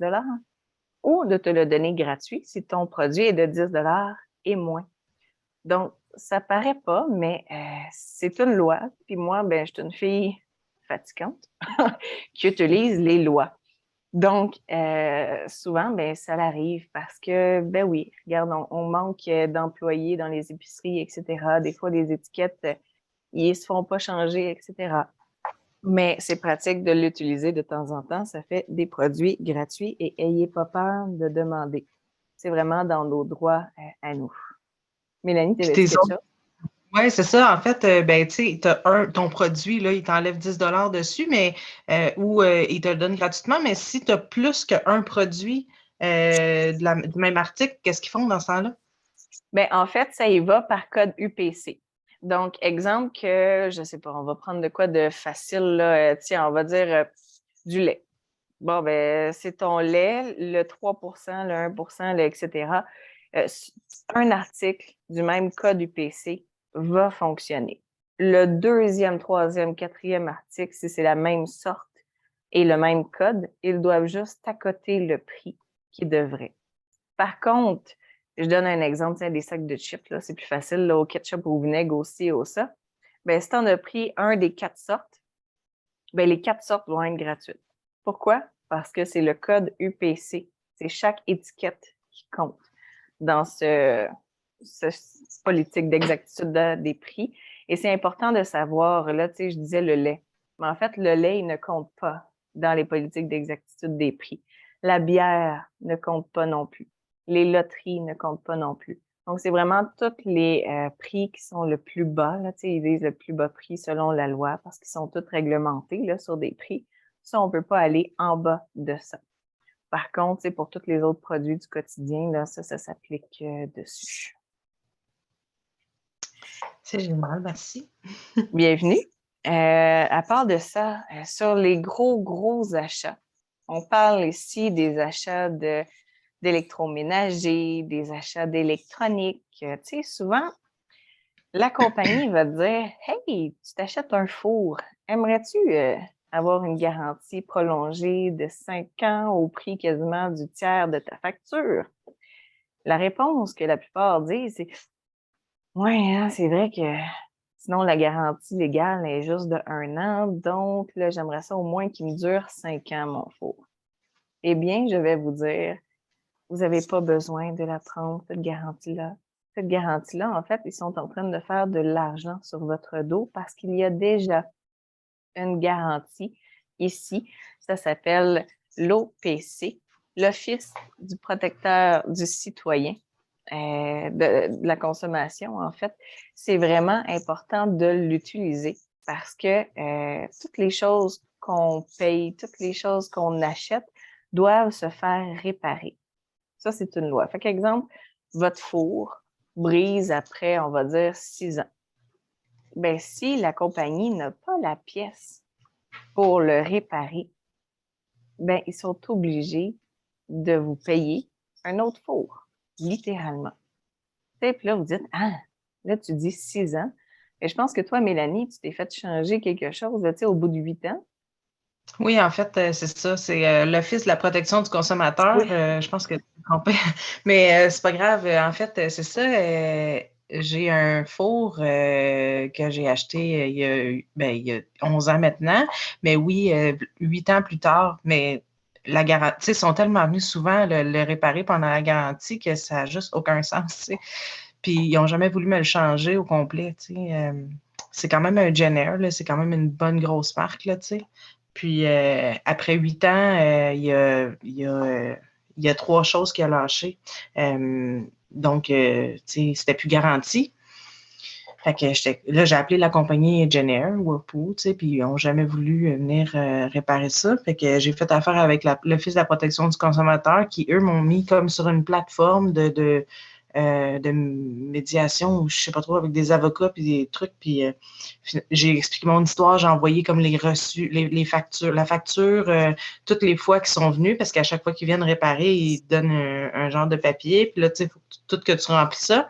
ou de te le donner gratuit si ton produit est de 10 et moins. Donc, ça paraît pas, mais c'est une loi. Puis moi, ben, je suis une fille fatigante qui utilise les lois. Donc, souvent, ben, ça arrive parce que, ben oui, regarde, on manque d'employés dans les épiceries, etc. Des fois, les étiquettes, ils se font pas changer, etc. Mais c'est pratique de l'utiliser de temps en temps. Ça fait des produits gratuits et ayez pas peur de demander. C'est vraiment dans nos droits à nous. Mélanie, Puis t'avais-tu tes quelque autres. chose? Ouais, c'est ça. En fait, ben, tu sais, ton produit, là, il t'enlève 10 dessus, mais ou il te le donne gratuitement. Mais si tu as plus qu'un produit du même article, qu'est-ce qu'ils font dans ce temps-là? Ben, en fait, ça y va par code UPC. Donc, exemple que, je sais pas, on va prendre de quoi de facile, là. Tiens, on va dire du lait. Bon, ben, c'est ton lait, le 3 le 1 le etc. Un article du même code UPC va fonctionner. Le deuxième, troisième, quatrième article, si c'est la même sorte et le même code, ils doivent juste accoter le prix qu'ils devraient. Par contre, je donne un exemple, des sacs de chips, là, c'est plus facile, là, au ketchup, au vinaigre, au ci, au ça. Ben, si tu en as pris un des 4 sortes, ben, les 4 sortes vont être gratuites. Pourquoi? Parce que c'est le code UPC. C'est chaque étiquette qui compte dans cette politique d'exactitude des prix. Et c'est important de savoir, là, tu sais, je disais le lait. Mais en fait, le lait, il ne compte pas dans les politiques d'exactitude des prix. La bière ne compte pas non plus. Les loteries ne comptent pas non plus. Donc, c'est vraiment tous les prix qui sont le plus bas. Là, ils disent le plus bas prix selon la loi parce qu'ils sont tous réglementés là, sur des prix. Ça, on ne peut pas aller en bas de ça. Par contre, pour tous les autres produits du quotidien, là, ça s'applique dessus. C'est génial, merci. Bienvenue. À part de ça, sur les gros achats, on parle ici des achats d'électroménager, des achats d'électronique. Tu sais, souvent, la compagnie va te dire « Hey, tu t'achètes un four. Aimerais-tu avoir une garantie prolongée de 5 ans au prix quasiment du tiers de ta facture? » La réponse que la plupart disent, c'est « Ouais, hein, c'est vrai que sinon la garantie légale est juste de 1 an, donc là, j'aimerais ça au moins qu'il me dure 5 ans, mon four. » Eh bien, je vais vous dire, vous n'avez pas besoin de la prendre, cette garantie-là. Cette garantie-là, en fait, ils sont en train de faire de l'argent sur votre dos parce qu'il y a déjà une garantie ici. Ça s'appelle l'OPC, l'Office du protecteur du citoyen de la consommation, en fait. C'est vraiment important de l'utiliser parce que toutes les choses qu'on paye, toutes les choses qu'on achète doivent se faire réparer. Ça, c'est une loi. Fait qu'exemple, votre four brise après, on va dire, 6 ans. Bien, si la compagnie n'a pas la pièce pour le réparer, bien, ils sont obligés de vous payer un autre four, littéralement. Puis là, vous dites, ah, là, tu dis 6 ans. Et je pense que toi, Mélanie, tu t'es fait changer quelque chose, là, au bout de 8 ans. Oui, en fait, c'est ça. C'est l'Office de la protection du consommateur. Oui. Je pense que tu t'es trompé. Mais c'est pas grave. En fait, c'est ça. J'ai un four que j'ai acheté il y a 11 ans maintenant. Mais oui, 8 ans plus tard. Mais la garantie, ils sont tellement venus souvent le réparer pendant la garantie que ça n'a juste aucun sens. Tu sais. Puis ils n'ont jamais voulu me le changer au complet. Tu sais. C'est quand même un Jenner, là. C'est quand même une bonne grosse marque, là, tu sais. Puis après 8 ans, il y a 3 choses qui a lâché. Donc, tu sais, c'était plus garanti. Fait que là, j'ai appelé la compagnie Jenner, Whirlpool, tu sais, puis ils n'ont jamais voulu venir réparer ça. Fait que j'ai fait affaire avec l'Office de la protection du consommateur qui, eux, m'ont mis comme sur une plateforme de médiation, ou je sais pas trop, avec des avocats puis des trucs. Puis j'ai expliqué mon histoire, j'ai envoyé comme les reçus, les factures, la facture, toutes les fois qu'ils sont venus, parce qu'à chaque fois qu'ils viennent réparer, ils donnent un genre de papier. Puis là, tu sais, il faut tout que tu remplis ça.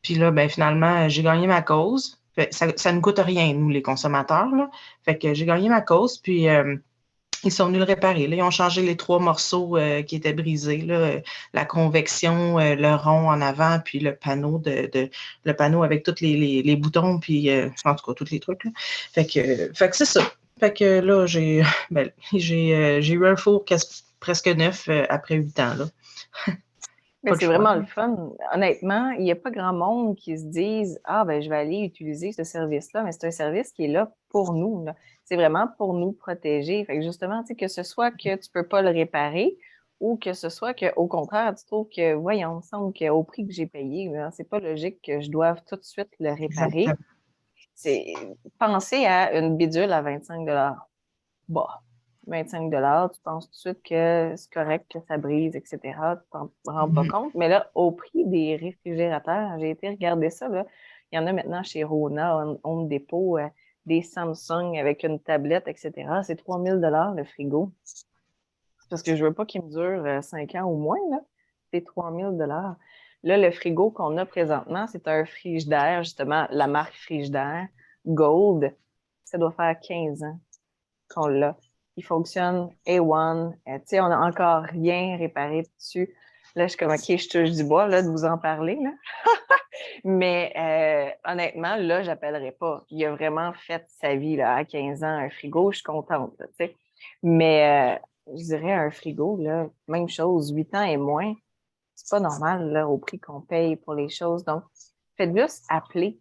Puis là, ben finalement, j'ai gagné ma cause. Ça ne coûte rien, nous, les consommateurs, là. Fait que j'ai gagné ma cause, puis ils sont venus le réparer. Là, ils ont changé les 3 morceaux qui étaient brisés, là, la convection, le rond en avant, puis le panneau le panneau avec tous les boutons, puis en tout cas, tous les trucs. Là. Fait que c'est ça. Fait que là, j'ai eu un four presque neuf après 8 ans. Là. Mais Pas le c'est choix. vraiment le fun. Honnêtement, il n'y a pas grand monde qui se dise ah, ben, je vais aller utiliser ce service-là, mais c'est un service qui est là pour nous. Là. C'est vraiment pour nous protéger. Fait que justement, tu sais, que ce soit que tu ne peux pas le réparer ou que ce soit qu'au contraire, tu trouves que, voyons, il me semble qu'au prix que j'ai payé, c'est pas logique que je doive tout de suite le réparer. Exactement. C'est penser à une bidule à 25 Bah, 25 tu penses tout de suite que c'est correct que ça brise, etc. Tu t'en rends pas compte. Mais là, au prix des réfrigérateurs, j'ai été regarder ça, là. Il y en a maintenant chez Rona, Home Depot, des Samsung avec une tablette, etc. C'est 3000 le frigo. C'est parce que je veux pas qu'il me dure 5 ans ou moins, là. C'est 3000 Là, le frigo qu'on a présentement, c'est un Frigidaire, justement, la marque Frigidaire Gold. Ça doit faire 15 ans qu'on l'a. il fonctionne A1. Tu sais, on n'a encore rien réparé dessus. Là, je suis comme, OK, je touche du bois, là, de vous en parler, là. Mais honnêtement, là, j'appellerais pas. Il a vraiment fait sa vie, là, à 15 ans, un frigo, je suis contente, là, tu sais. Mais je dirais un frigo, là, même chose, 8 ans et moins, c'est pas normal, là, au prix qu'on paye pour les choses. Donc, faites juste appeler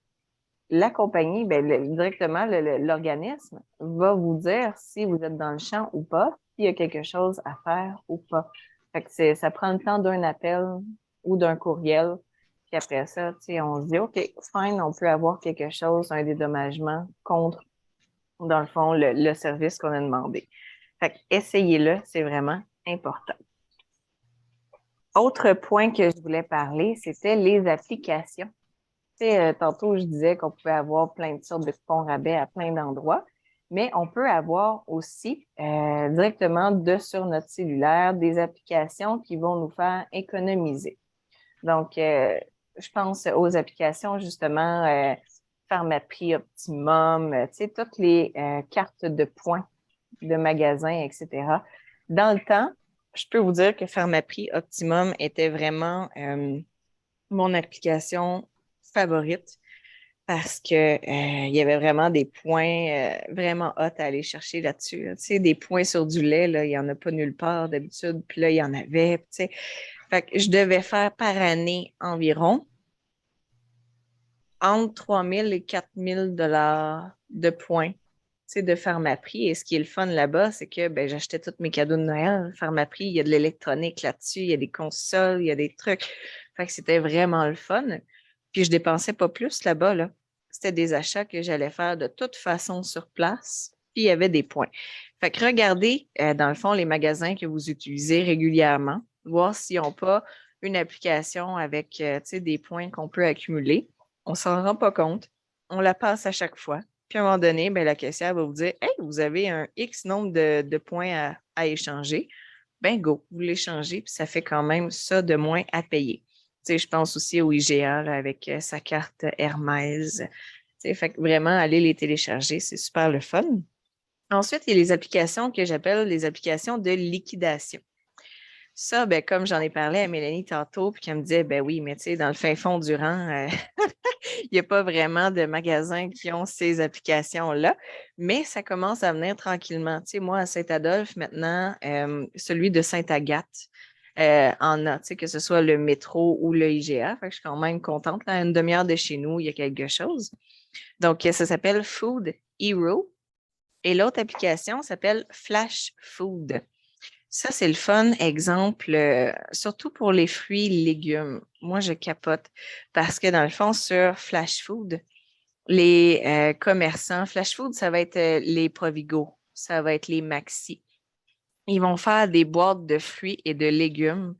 la compagnie, ben, directement, l'organisme va vous dire si vous êtes dans le champ ou pas, s'il y a quelque chose à faire ou pas. Fait que ça prend le temps d'un appel ou d'un courriel. Puis après ça, tu sais, on se dit, OK, fine, on peut avoir quelque chose, un dédommagement contre, dans le fond, le service qu'on a demandé. Fait que essayez-le, c'est vraiment important. Autre point que je voulais parler, c'était les applications. Tu sais, tantôt, je disais qu'on pouvait avoir plein de sortes de coupons rabais à plein d'endroits, mais on peut avoir aussi directement sur notre cellulaire des applications qui vont nous faire économiser. Donc, je pense aux applications justement Pharmaprix Optimum, tu sais, toutes les cartes de points de magasins, etc. Dans le temps, je peux vous dire que Pharmaprix Optimum était vraiment mon application favorite parce que il y avait vraiment des points vraiment hot à aller chercher là-dessus. Là. Tu sais, des points sur du lait, là, il n'y en a pas nulle part d'habitude, puis là, il y en avait. Tu sais. Fait que je devais faire par année environ entre 3 000 et 4 000 $ de points, tu sais, de Pharmaprix. Et ce qui est le fun là-bas, c'est que ben, j'achetais tous mes cadeaux de Noël. Pharmaprix, il y a de l'électronique là-dessus, il y a des consoles, il y a des trucs. Fait que c'était vraiment le fun. Puis je dépensais pas plus là-bas, là. C'était des achats que j'allais faire de toute façon sur place. Puis il y avait des points. Fait que regardez, dans le fond, les magasins que vous utilisez régulièrement, voir s'ils n'ont pas une application avec, tu sais, des points qu'on peut accumuler. On s'en rend pas compte. On la passe à chaque fois. Puis à un moment donné, ben, la caissière va vous dire, Hey, vous avez un X nombre de points à échanger. Ben go, vous l'échangez, puis ça fait quand même ça de moins à payer. Tu sais, je pense aussi au IGA là, avec sa carte Hermès. Tu sais, fait que vraiment, aller les télécharger, c'est super le fun. Ensuite, il y a les applications que j'appelle les applications de liquidation. Ça, ben, comme j'en ai parlé à Mélanie tantôt, puis qu'elle me disait, ben oui, mais tu sais, dans le fin fond du rang, il n'y a pas vraiment de magasins qui ont ces applications-là, mais ça commence à venir tranquillement. Tu sais, moi, à Saint-Adolphe, maintenant, celui de Sainte-Agathe en a, tu sais, que ce soit le métro ou le IGA. Fait que je suis quand même contente. Là, à une demi-heure de chez nous, il y a quelque chose. Donc, ça s'appelle Food Hero. Et l'autre application s'appelle Flash Food. Ça, c'est le fun, exemple, surtout pour les fruits et légumes. Moi, je capote parce que dans le fond, sur Flash Food, les commerçants, Flash Food, ça va être les Provigo, ça va être les Maxi. Ils vont faire des boîtes de fruits et de légumes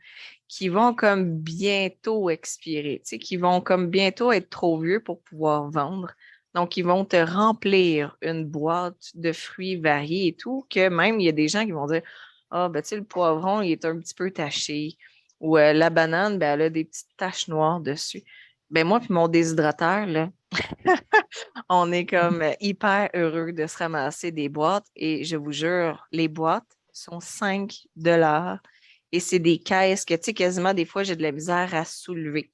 qui vont comme bientôt expirer, tu sais, qui vont comme bientôt être trop vieux pour pouvoir vendre. Donc, ils vont te remplir une boîte de fruits variés et tout, que même il y a des gens qui vont dire, ah, ben, tu sais, le poivron, il est un petit peu taché. Ou la banane, ben, elle a des petites taches noires dessus. Ben, moi, puis mon déshydrateur, là, on est comme hyper heureux de se ramasser des boîtes et je vous jure, les boîtes sont 5 $ et c'est des caisses que, tu sais, quasiment des fois, j'ai de la misère à soulever.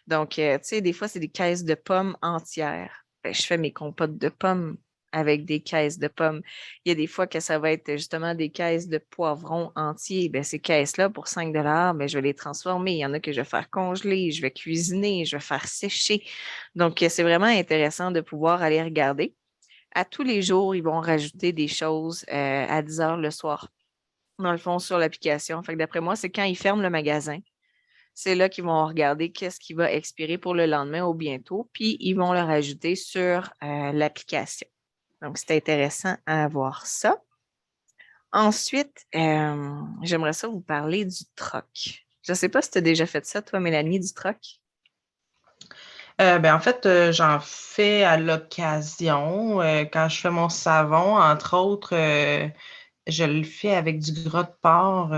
Donc, tu sais, des fois, c'est des caisses de pommes entières. Ben, je fais mes compotes de pommes avec des caisses de pommes. Il y a des fois que ça va être justement des caisses de poivrons entiers. Ben, ces caisses-là, pour 5 $, ben, je vais les transformer. Il y en a que je vais faire congeler, je vais cuisiner, je vais faire sécher. Donc, c'est vraiment intéressant de pouvoir aller regarder. À tous les jours, ils vont rajouter des choses à 10 heures le soir, dans le fond, sur l'application. Fait que d'après moi, c'est quand ils ferment le magasin. C'est là qu'ils vont regarder qu'est-ce qui va expirer pour le lendemain ou bientôt, puis ils vont le rajouter sur l'application. Donc, c'est intéressant à avoir ça. Ensuite, j'aimerais ça vous parler du troc. Je ne sais pas si tu as déjà fait ça, toi, Mélanie, du troc. En fait, j'en fais à l'occasion. Quand je fais mon savon, entre autres, je le fais avec du gras de porc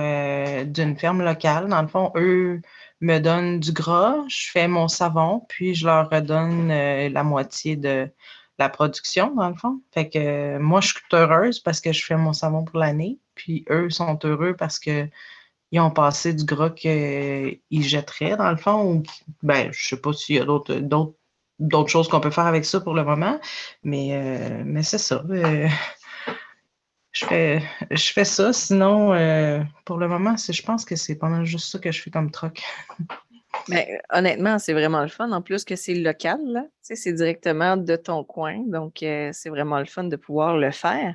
d'une ferme locale. Dans le fond, eux me donnent du gras, je fais mon savon, puis je leur redonne la moitié la production, dans le fond. Fait que moi, je suis heureuse parce que je fais mon savon pour l'année. Puis eux sont heureux parce que ils ont passé du gras qu'ils jetteraient, dans le fond. Ou, ben, je sais pas s'il y a d'autres choses qu'on peut faire avec ça pour le moment. Mais c'est ça. Je fais, je fais ça. Sinon, pour le moment, je pense que c'est pas mal juste ça que je fais comme troc. Ben, honnêtement, c'est vraiment le fun. En plus que c'est local, là. Tu sais, c'est directement de ton coin. Donc, c'est vraiment le fun de pouvoir le faire.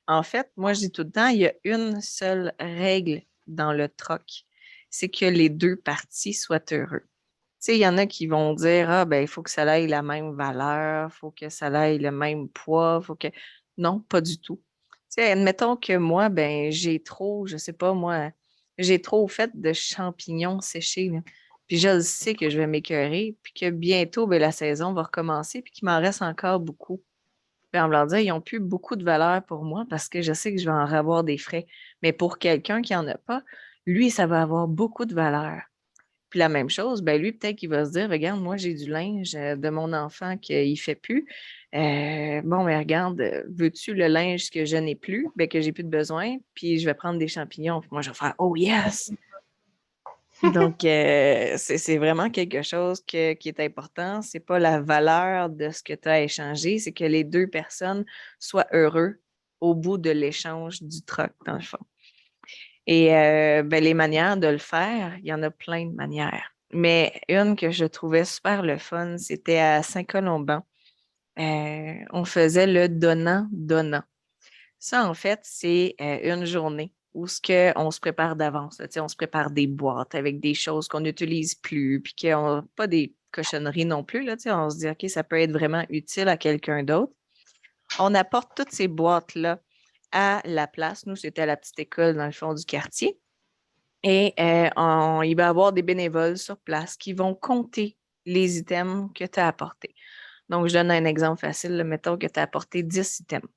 En fait, moi, je dis tout le temps, il y a une seule règle dans le troc. C'est que les deux parties soient heureux. Tu sais, il y en a qui vont dire, ah, ben, il faut que ça ait la même valeur, il faut que ça ait le même poids, faut que. Non, pas du tout. Tu sais, admettons que moi, ben, j'ai trop, je sais pas, moi, j'ai trop fait de champignons séchés, là. Puis je le sais que je vais m'écœurer, puis que bientôt, ben, la saison va recommencer, puis qu'il m'en reste encore beaucoup. Puis en blanc dire, ils n'ont plus beaucoup de valeur pour moi parce que je sais que je vais en avoir des frais. Mais pour quelqu'un qui n'en a pas, lui, ça va avoir beaucoup de valeur. Puis la même chose, ben lui, peut-être qu'il va se dire, regarde, moi, j'ai du linge de mon enfant qu'il ne fait plus. Bon, mais regarde, veux-tu le linge que je n'ai plus, ben, que j'ai plus de besoin, puis je vais prendre des champignons. Puis moi, je vais faire, oh yes! Donc, c'est vraiment quelque chose qui est important. C'est pas la valeur de ce que tu as échangé, c'est que les deux personnes soient heureux au bout de l'échange du troc, dans le fond. Et ben, les manières de le faire, il y en a plein de manières. Mais une que je trouvais super le fun, c'était à Saint-Colomban. On faisait le donnant-donnant. Ça, en fait, c'est une journée où on se prépare d'avance. Là. Tu sais, on se prépare des boîtes avec des choses qu'on n'utilise plus, puis qu'on pas des cochonneries non plus. Là, tu sais, on se dit, OK, ça peut être vraiment utile à quelqu'un d'autre. On apporte toutes ces boîtes-là à la place. Nous, c'était à la petite école dans le fond du quartier. Et il va y avoir des bénévoles sur place qui vont compter les items que tu as apportés. Donc, je donne un exemple facile. Là. Mettons que tu as apporté 10 items.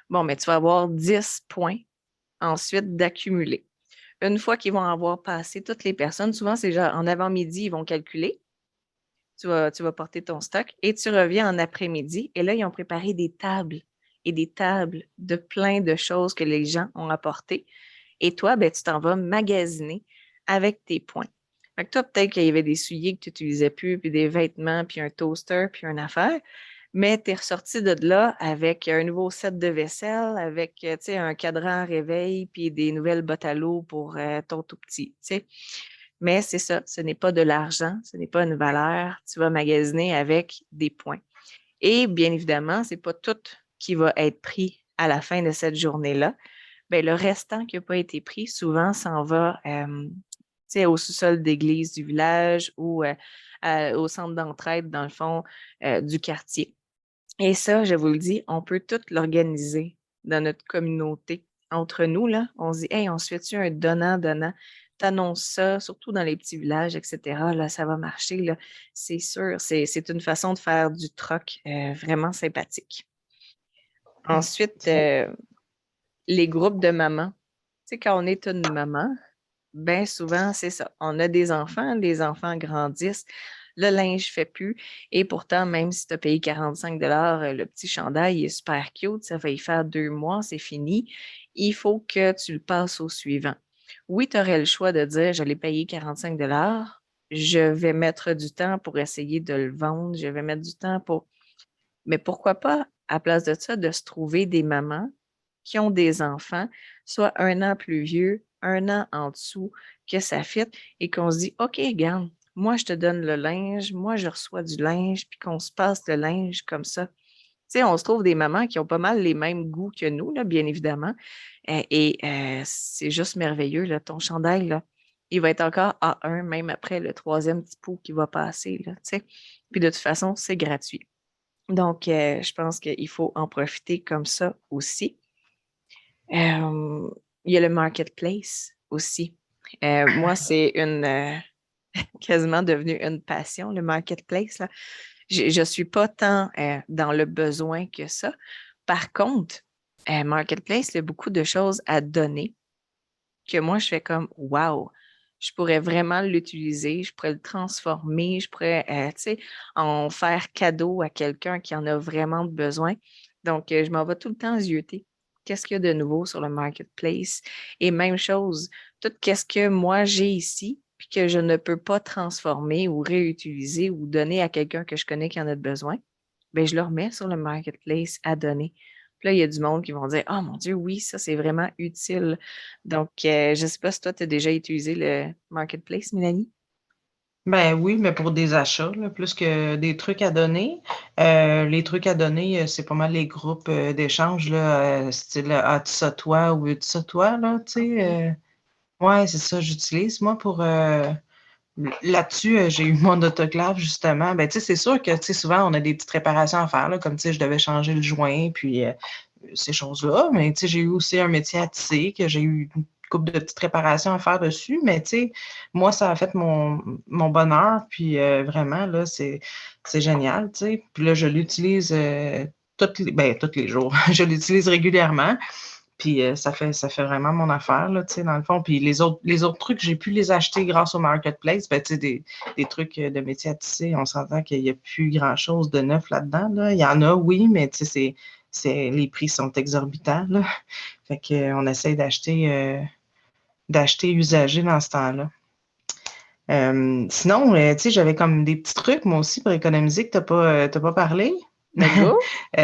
Bon, mais tu vas avoir 10 points ensuite d'accumuler. Une fois qu'ils vont avoir passé toutes les personnes, souvent c'est genre en avant-midi, ils vont calculer. Tu vas porter ton stock et tu reviens en après-midi. Et là, ils ont préparé des tables et des tables de plein de choses que les gens ont apportées. Et toi, ben, tu t'en vas magasiner avec tes points. Fait que toi, peut-être qu'il y avait des souliers que tu n'utilisais plus, puis des vêtements, puis un toaster, puis une affaire. Mais tu es ressorti de là avec un nouveau set de vaisselle, avec tu sais, un cadran réveil, puis des nouvelles bottes à l'eau pour ton tout petit. Tu sais. Mais c'est ça, ce n'est pas de l'argent, ce n'est pas une valeur. Tu vas magasiner avec des points. Et bien évidemment, ce n'est pas tout qui va être pris à la fin de cette journée-là. Bien, le restant qui n'a pas été pris, souvent, s'en va au sous-sol d'église du village ou au centre d'entraide, dans le fond, du quartier. Et ça, je vous le dis, on peut tout l'organiser dans notre communauté. Entre nous, là, on se dit, hey, on se fait-tu un donnant-donnant? T'annonces ça, surtout dans les petits villages, etc. Là, ça va marcher, là. C'est sûr. C'est une façon de faire du troc vraiment sympathique. Ensuite, les groupes de mamans. Tu sais, quand on est une maman, bien souvent, c'est ça. On a des enfants, les enfants grandissent, le linge ne fait plus. Et pourtant, même si tu as payé 45 le petit chandail est super cute, ça va y faire 2 mois, c'est fini. Il faut que tu le passes au suivant. Oui, tu aurais le choix de dire, je l'ai payé 45 je vais mettre du temps pour essayer de le vendre, je vais mettre du temps pour. Mais pourquoi pas, à place de ça, de se trouver des mamans qui ont des enfants, soit 1 an plus vieux, 1 an en dessous, que ça fit et qu'on se dit, OK, regarde, moi, je te donne le linge, moi, je reçois du linge, puis qu'on se passe le linge comme ça. Tu sais, on se trouve des mamans qui ont pas mal les mêmes goûts que nous, là, bien évidemment. C'est juste merveilleux, là, ton chandail, là. Il va être encore A1, même après le troisième petit pot qui va passer, là, tu sais. Puis de toute façon, c'est gratuit. Donc, je pense qu'il faut en profiter comme ça aussi. Euh, il y a le marketplace aussi. Moi, c'est quasiment devenu une passion, le marketplace. Là. Je ne suis pas tant dans le besoin que ça. Par contre, marketplace, il y a beaucoup de choses à donner que moi, je fais comme wow. je pourrais vraiment l'utiliser, je pourrais le transformer, je pourrais, tu sais, en faire cadeau à quelqu'un qui en a vraiment besoin. Donc, je m'en vais tout le temps zioter. Qu'est-ce qu'il y a de nouveau sur le marketplace? Et même chose, tout qu'est-ce que moi j'ai ici, puis que je ne peux pas transformer ou réutiliser ou donner à quelqu'un que je connais qui en a besoin, bien, je le remets sur le marketplace à donner. Puis là, il y a du monde qui vont dire: «Oh mon Dieu, oui, ça, c'est vraiment utile». Donc, je ne sais pas si toi, tu as déjà utilisé le marketplace, Mélanie? Ben oui, mais pour des achats, là, plus que des trucs à donner. Les trucs à donner, c'est pas mal les groupes d'échange, là, style Ah, tu ça toi ou tu ça toi, là, tu sais. OK. Ouais, c'est ça, j'utilise. Moi, pour là-dessus, j'ai eu mon autoclave, justement. Ben, tu sais, c'est sûr que, tu sais, souvent, on a des petites réparations à faire, là, comme, tu sais, je devais changer le joint, puis ces choses-là. Mais, tu sais, j'ai eu aussi un métier à tisser, que j'ai eu une couple de petites réparations à faire dessus. Mais, tu sais, moi, ça a fait mon bonheur, puis vraiment, là, c'est génial, tu sais. Puis là, je l'utilise tous les jours. Je l'utilise régulièrement. Puis ça fait vraiment mon affaire, là, tu sais, dans le fond. Puis les autres trucs, j'ai pu les acheter grâce au marketplace. Ben, tu sais, des trucs de métier à tisser, on s'entend qu'il n'y a plus grand-chose de neuf là-dedans, là. Il y en a, oui, mais tu sais, les prix sont exorbitants, là. Fait qu'on essaye d'acheter usagé dans ce temps-là. Sinon, tu sais, j'avais comme des petits trucs, moi aussi, pour économiser que tu n'as pas parlé. Ben go! Euh,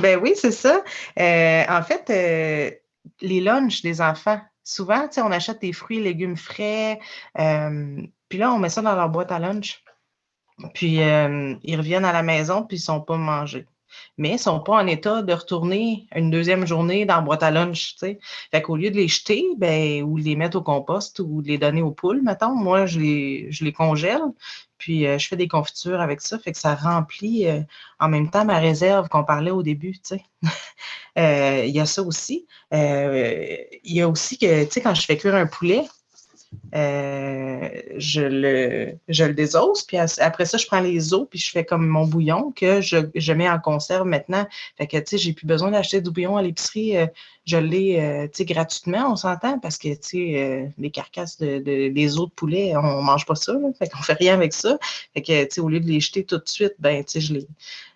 Ben oui, c'est ça. En fait, les lunchs des enfants, souvent, tu sais, on achète des fruits et légumes frais, puis là, on met ça dans leur boîte à lunch. Puis ils reviennent à la maison, puis ils ne sont pas mangés. Mais ils ne sont pas en état de retourner une deuxième journée dans la boîte à lunch, tu sais. Fait qu'au lieu de les jeter, ben, ou de les mettre au compost ou de les donner aux poules, mettons, moi, je les congèle, puis je fais des confitures avec ça. Fait que ça remplit en même temps ma réserve qu'on parlait au début, tu sais. Il y a ça aussi. Il y a aussi que, tu sais, quand je fais cuire un poulet, je le désosse, puis après ça, je prends les os, puis je fais comme mon bouillon que je mets en conserve maintenant. Fait que, tu sais, j'ai plus besoin d'acheter du bouillon à l'épicerie. Je l'ai, tu sais, gratuitement, on s'entend, parce que, tu sais, les carcasses des os de poulet, on mange pas ça, là. Fait qu'on fait rien avec ça. Fait que, tu sais, au lieu de les jeter tout de suite, ben, tu sais,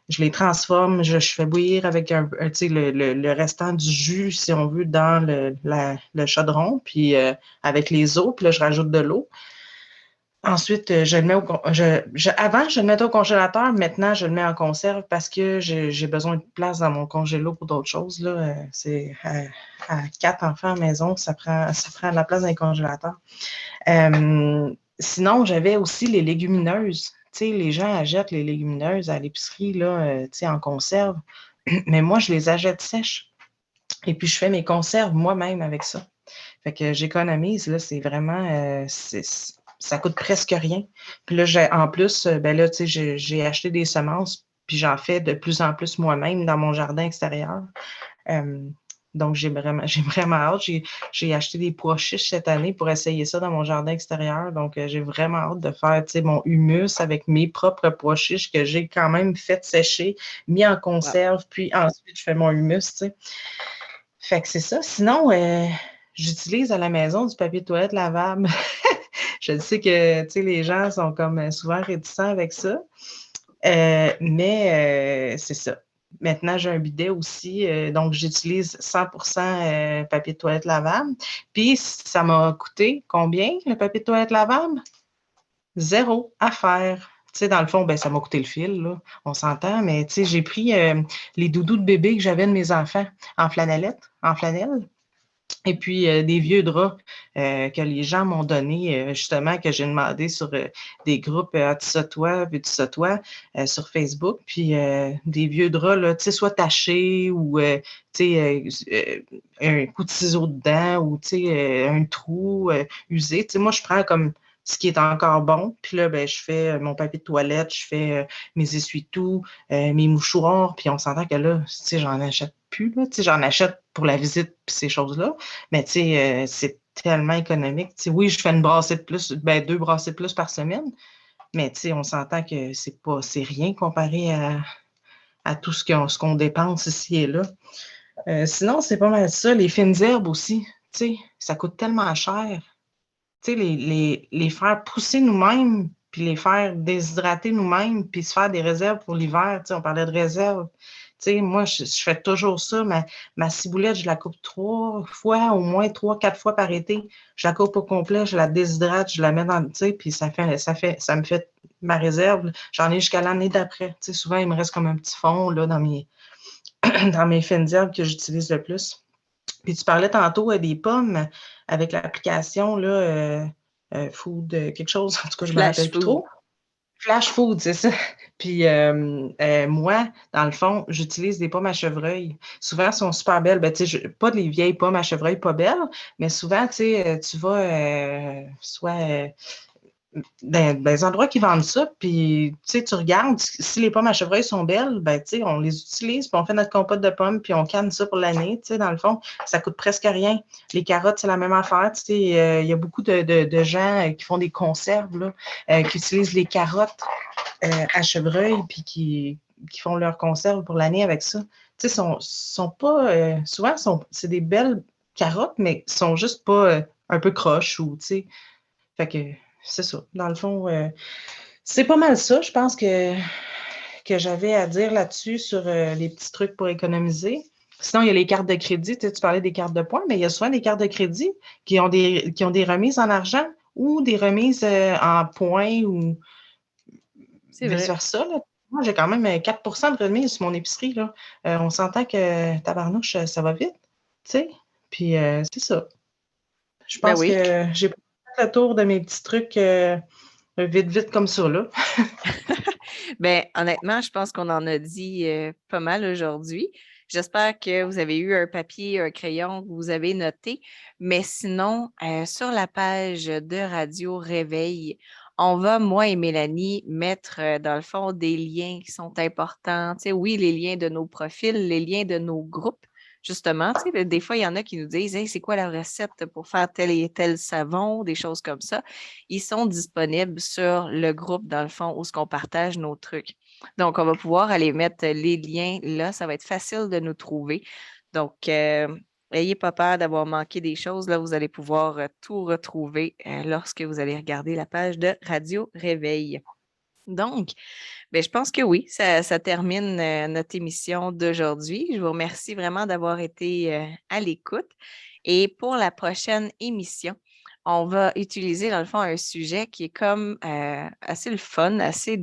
je les transforme, je fais bouillir avec tu sais, le restant du jus, si on veut, dans le chaudron, puis avec les os, puis là, je rajoute de l'eau. Ensuite, je le mets avant, je le mettais au congélateur. Maintenant, je le mets en conserve parce que j'ai besoin de place dans mon congélo pour d'autres choses, là. C'est à 4 enfants à la maison, ça prend de la place dans les congélateurs. Sinon, j'avais aussi les légumineuses. Tu sais, les gens achètent les légumineuses à l'épicerie, là, tu sais, en conserve. Mais moi, je les achète sèches. Et puis, je fais mes conserves moi-même avec ça. Fait que j'économise, là, c'est vraiment, ça coûte presque rien. Puis là, en plus, ben là, tu sais, j'ai acheté des semences, puis j'en fais de plus en plus moi-même dans mon jardin extérieur. Euh, donc, j'ai vraiment hâte. J'ai acheté des pois chiches cette année pour essayer ça dans mon jardin extérieur. Donc, j'ai vraiment hâte de faire, tu sais, mon humus avec mes propres pois chiches que j'ai quand même fait sécher, mis en Wow. conserve, puis ensuite, je fais mon humus, tu sais. Fait que c'est ça. Sinon, j'utilise à la maison du papier de toilette lavable. Je sais que, tu sais, les gens sont comme souvent réticents avec ça. Mais c'est ça. Maintenant, j'ai un bidet aussi, donc j'utilise 100% papier de toilette lavable. Puis, ça m'a coûté combien, le papier de toilette lavable? Zéro à faire. Tu sais, dans le fond, ben, ça m'a coûté le fil, là, on s'entend, mais tu sais, j'ai pris les doudous de bébé que j'avais de mes enfants en flanelle. Et puis, des vieux draps que les gens m'ont donnés, justement, que j'ai demandé sur des groupes Atissatois, Veux-tu-ça-toi, sur Facebook. Puis, des vieux draps, là, tu sais, soit tachés ou, tu sais, un coup de ciseau dedans ou, tu sais, un trou usé. Tu sais, moi, je prends comme ce qui est encore bon. Puis là, ben, je fais mon papier de toilette, je fais mes essuie-tout, mes mouchoirs. Puis on s'entend que là, tu sais, j'en achète plus, là. Tu sais, j'en achète pour la visite puis ces choses-là. Mais tu sais, c'est tellement économique. Tu sais, oui, je fais une brassée de plus, ben 2 brassées de plus par semaine, mais tu sais, on s'entend que c'est rien comparé à tout ce qu'on dépense ici et là. Sinon, c'est pas mal ça. Les fines herbes aussi, tu sais, ça coûte tellement cher. tu sais, les faire pousser nous-mêmes, puis les faire déshydrater nous-mêmes, puis se faire des réserves pour l'hiver. Tu sais, on parlait de réserves. Tu sais, moi, je fais toujours ça. Ma ciboulette, je la coupe 3 fois, au moins 3, 4 fois par été. Je la coupe au complet, je la déshydrate, je la mets dans, tu sais, puis ça me fait ma réserve. J'en ai jusqu'à l'année d'après. Tu sais, souvent, il me reste comme un petit fond, là, dans mes fines herbes que j'utilise le plus. Puis tu parlais tantôt des pommes avec l'application là, Food, quelque chose, en tout cas, je ne me Flash rappelle plus food. trop. Flash Food, c'est ça. Puis moi, dans le fond, j'utilise des pommes à chevreuil. Souvent, elles sont super belles. Ben, tu sais, pas des vieilles pommes à chevreuil pas belles, mais souvent, tu sais, tu vas soit dans les endroits qui vendent ça, puis tu sais, tu regardes, si les pommes à chevreuil sont belles, ben tu sais, on les utilise, puis on fait notre compote de pommes, puis on canne ça pour l'année, tu sais, dans le fond, ça coûte presque rien. Les carottes, c'est la même affaire, tu sais, il y a beaucoup de gens qui font des conserves, là, qui utilisent les carottes à chevreuil, puis qui font leurs conserves pour l'année avec ça. Tu sais, sont pas, souvent, c'est des belles carottes, mais sont juste pas un peu croches ou, tu sais, fait que c'est ça. Dans le fond, c'est pas mal ça, je pense que j'avais à dire là-dessus sur les petits trucs pour économiser. Sinon, il y a les cartes de crédit. Tu sais, tu parlais des cartes de points, mais il y a souvent des cartes de crédit qui ont des remises en argent ou des remises en points ou C'est vrai. vice-versa, là. Moi, j'ai quand même 4 de remise sur mon épicerie, là. On s'entend que tabarnouche, ça va vite, tu sais. Puis c'est ça. Je Ben pense oui. que j'ai fait le tour de mes petits trucs vite, vite comme ça, là. Ben, honnêtement, je pense qu'on en a dit pas mal aujourd'hui. J'espère que vous avez eu un papier, un crayon que vous avez noté. Mais sinon, sur la page de Radio Réveil, on va, moi et Mélanie, mettre dans le fond des liens qui sont importants. Tu sais, oui, les liens de nos profils, les liens de nos groupes. Justement, tu sais, des fois, il y en a qui nous disent, hey, c'est quoi la recette pour faire tel et tel savon, des choses comme ça. Ils sont disponibles sur le groupe, dans le fond, où ce qu'on partage nos trucs. Donc, on va pouvoir aller mettre les liens là. Ça va être facile de nous trouver. Donc, ayez pas peur d'avoir manqué des choses. Là, vous allez pouvoir tout retrouver lorsque vous allez regarder la page de Radio Réveil. Donc, ben, je pense que oui, ça termine notre émission d'aujourd'hui. Je vous remercie vraiment d'avoir été à l'écoute. Et pour la prochaine émission, on va utiliser dans le fond un sujet qui est comme assez le fun, assez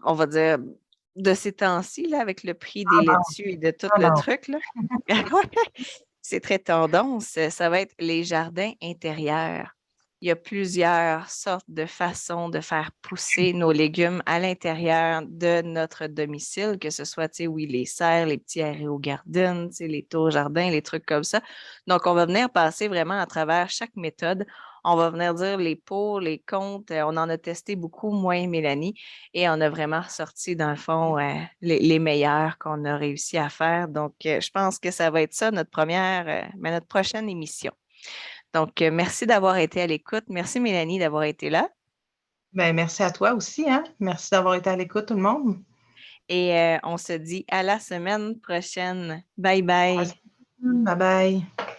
on va dire, de ces temps-ci, là, avec le prix des laitues et de tout Ah le non. truc, là. C'est très tendance. Ça va être les jardins intérieurs. Il y a plusieurs sortes de façons de faire pousser nos légumes à l'intérieur de notre domicile, que ce soit, tu sais, oui, les serres, les petits aérogarden, tu sais, les tours jardins, les trucs comme ça. Donc, on va venir passer vraiment à travers chaque méthode. On va venir dire les pour, les contre. On en a testé beaucoup, moi et Mélanie, et on a vraiment ressorti, dans le fond, les meilleurs qu'on a réussi à faire. Donc, je pense que ça va être ça, notre première, mais notre prochaine émission. Donc, merci d'avoir été à l'écoute. Merci, Mélanie, d'avoir été là. Ben, merci à toi aussi, hein? Merci d'avoir été à l'écoute, tout le monde. Et on se dit à la semaine prochaine. Bye bye. Bye bye.